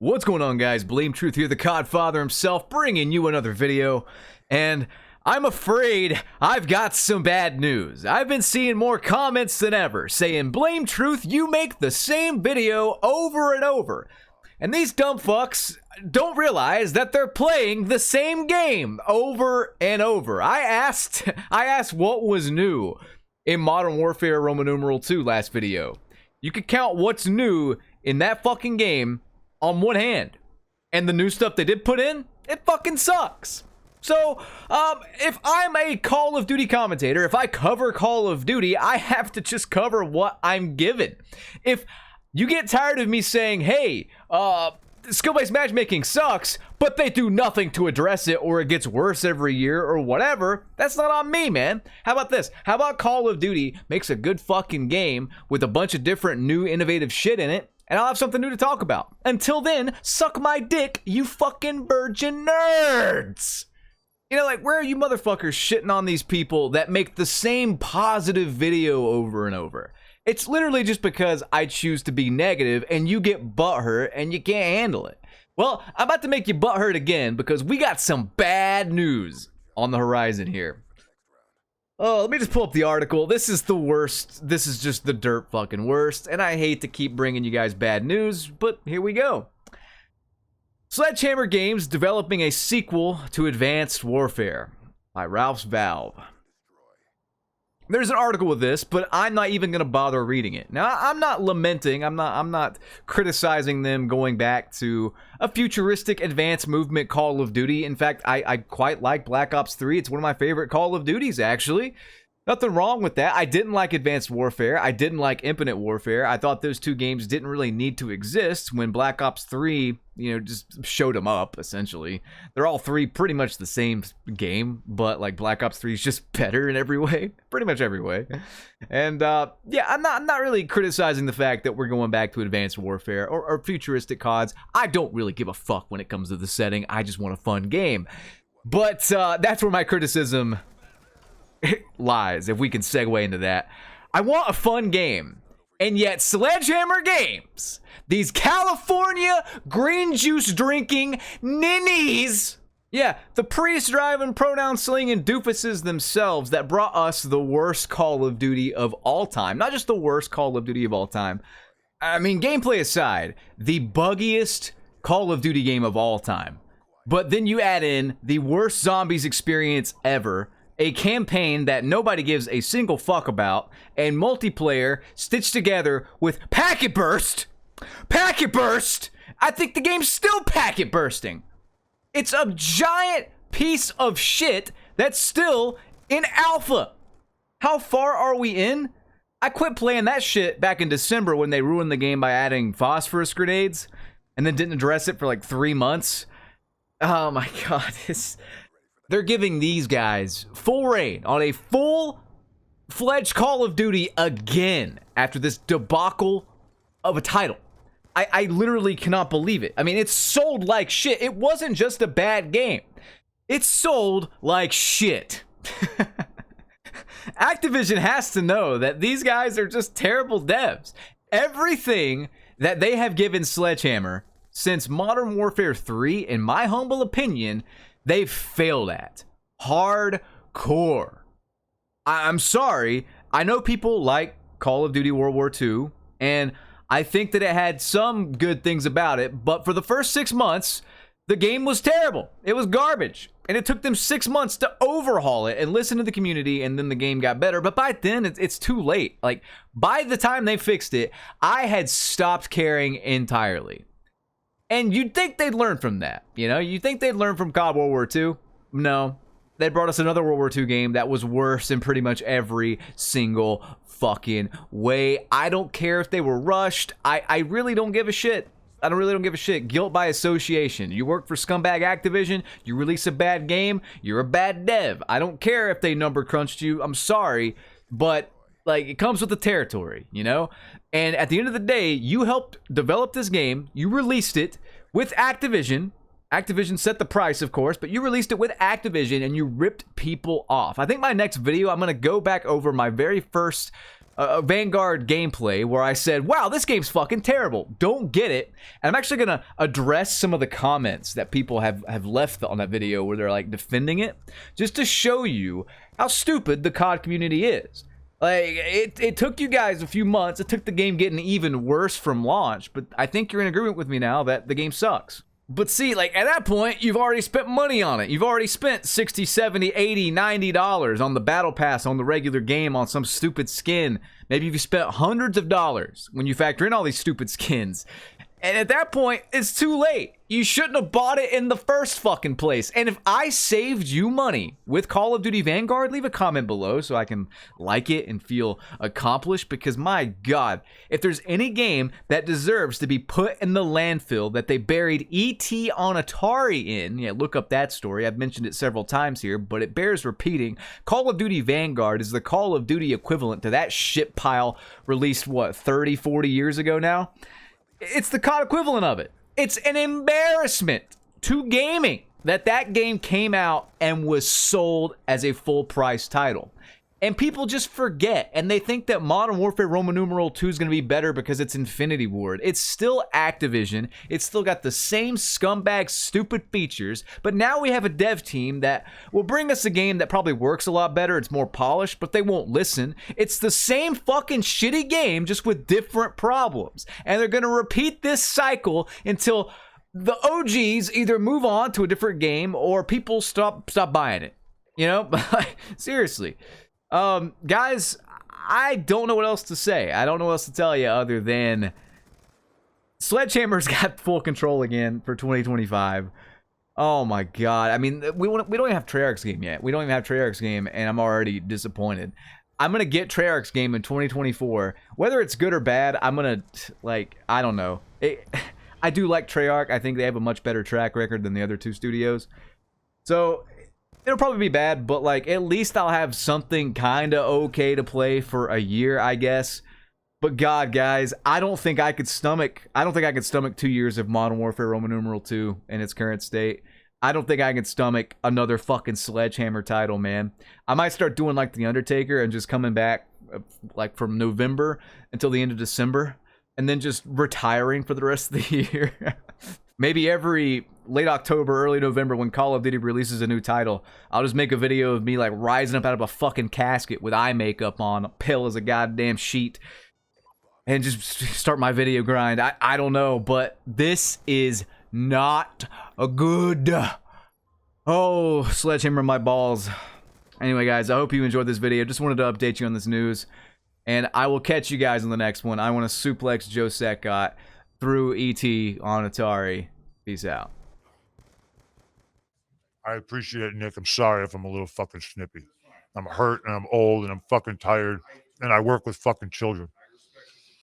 What's going on, guys? Blame Truth here, the Codfather himself, bringing you another video. And I'm afraid I've got some bad news. I've been seeing more comments than ever saying, Blame Truth, you make the same video over and over. And these dumb fucks don't realize that they're playing the same game over and over. I asked what was new in Modern Warfare Roman numeral 2 last video. You could count what's new in that fucking game on one hand, and the new stuff they did put in, it fucking sucks. So if I'm a Call of Duty commentator, if I cover Call of Duty, I have to just cover what I'm given. If you get tired of me saying, hey, skill-based matchmaking sucks, but they do nothing to address it, or it gets worse every year or whatever, that's not on me, man. How about this? How about Call of Duty makes a good fucking game with a bunch of different new innovative shit in it, and I'll have something new to talk about. Until then, suck my dick, you fucking virgin nerds! You know, like, where are you motherfuckers shitting on these people that make the same positive video over and over? It's literally just because I choose to be negative and you get butthurt and you can't handle it. Well, I'm about to make you butthurt again because we got some bad news on the horizon here. Oh, let me just pull up the article. This is the worst. This is just the dirt fucking worst. And I hate to keep bringing you guys bad news, but here we go. Sledgehammer Games developing a sequel to Advanced Warfare by Ralph's Valve. There's an article with this, but I'm not even going to bother reading it. Now, I'm not lamenting, I'm not criticizing them going back to a futuristic advanced movement Call of Duty. In fact, I quite like Black Ops 3. It's one of my favorite Call of Duties, actually. Nothing wrong with that. I didn't like Advanced Warfare. I didn't like Infinite Warfare. I thought those two games didn't really need to exist when Black Ops 3, you know, just showed them up, essentially. They're all three pretty much the same game, but like Black Ops 3 is just better in every way. Pretty much every way. And yeah, I'm not really criticizing the fact that we're going back to Advanced Warfare or futuristic CODs. I don't really give a fuck when it comes to the setting. I just want a fun game. But that's where my criticism lies, if we can segue into that. I want a fun game, and yet Sledgehammer Games, these California green juice drinking ninnies, yeah, the priest driving, pronoun slinging doofuses themselves that brought us the worst Call of Duty of all time. Not just the worst Call of Duty of all time. I mean, gameplay aside, the buggiest Call of Duty game of all time. But then you add in the worst zombies experience ever, a campaign that nobody gives a single fuck about, and multiplayer stitched together with packet burst. Packet burst! I think the game's still packet bursting. It's a giant piece of shit that's still in alpha. How far are we in? I quit playing that shit back in December when they ruined the game by adding phosphorus grenades and then didn't address it for like 3 months. Oh my god, they're giving these guys full reign on a full-fledged Call of Duty again after this debacle of a title. I literally cannot believe it. I mean, it's sold like shit. It wasn't just a bad game. It's sold like shit. Activision has to know that these guys are just terrible devs. Everything that they have given Sledgehammer since Modern Warfare 3, in my humble opinion, they've failed at. Hardcore. I'm sorry. I know people like Call of Duty World War II, and I think that it had some good things about it, but for the first 6 months, the game was terrible. It was garbage. And it took them 6 months to overhaul it and listen to the community, and then the game got better. But by then, it's too late. Like, by the time they fixed it, I had stopped caring entirely. And you'd think they'd learn from that, you know? You'd think they'd learn from COD World War II. No. They brought us another World War II game that was worse in pretty much every single fucking way. I don't care if they were rushed. I really don't give a shit. I really don't give a shit. Guilt by association. You work for scumbag Activision, you release a bad game, you're a bad dev. I don't care if they number crunched you. I'm sorry, but like, it comes with the territory, you know? And at the end of the day, you helped develop this game. You released it with Activision. Activision set the price, of course, but you released it with Activision and you ripped people off. I think my next video, I'm going to go back over my very first a Vanguard gameplay where I said, wow, this game's fucking terrible. Don't get it. And I'm actually going to address some of the comments that people have left on that video where they're like defending it, just to show you how stupid the COD community is. Like, it took you guys a few months. It took the game getting even worse from launch, but I think you're in agreement with me now that the game sucks. But see, like, at that point, you've already spent money on it. You've already spent $60, $70, $80, $90 on the battle pass, on the regular game, on some stupid skin. Maybe you've spent hundreds of dollars when you factor in all these stupid skins. And at that point, it's too late. You shouldn't have bought it in the first fucking place. And if I saved you money with Call of Duty Vanguard, leave a comment below so I can like it and feel accomplished. Because my God, if there's any game that deserves to be put in the landfill that they buried E.T. on Atari in, yeah, look up that story. I've mentioned it several times here, but it bears repeating. Call of Duty Vanguard is the Call of Duty equivalent to that shit pile released, what, 30, 40 years ago now? It's the COD equivalent of it. It's an embarrassment to gaming that game came out and was sold as a full price title. And people just forget, and they think that Modern Warfare Roman numeral 2 is going to be better because it's Infinity Ward. It's still Activision. It's still got the same scumbag stupid features, but now we have a dev team that will bring us a game that probably works a lot better. It's more polished, but they won't listen. It's the same fucking shitty game, just with different problems. And they're going to repeat this cycle until the OGs either move on to a different game or people stop buying it. You know? Seriously. Guys, I don't know what else to say. I don't know what else to tell you other than Sledgehammer's got full control again for 2025. Oh my God. I mean, we don't even have Treyarch's game yet. We don't even have Treyarch's game, and I'm already disappointed. I'm going to get Treyarch's game in 2024. Whether it's good or bad, I'm going to, like, I don't know. I do like Treyarch. I think they have a much better track record than the other two studios. So it'll probably be bad, but like at least I'll have something kind of okay to play for a year, I guess. But God, guys, I don't think I could stomach 2 years of Modern Warfare Roman numeral 2 in its current state. I don't think I can stomach another fucking Sledgehammer title, man. I might start doing like The Undertaker and just coming back like from November until the end of December and then just retiring for the rest of the year. Maybe every late October, early November, when Call of Duty releases a new title, I'll just make a video of me like rising up out of a fucking casket with eye makeup on, pale as a goddamn sheet, and just start my video grind. I don't know, but this is not a good. Oh, Sledgehammer my balls. Anyway, guys, I hope you enjoyed this video. Just wanted to update you on this news, and I will catch you guys in the next one. I want to suplex Joe Secott through E.T. on Atari. Peace out. I appreciate it, Nick. I'm sorry if I'm a little fucking snippy. I'm hurt and I'm old and I'm fucking tired and I work with fucking children.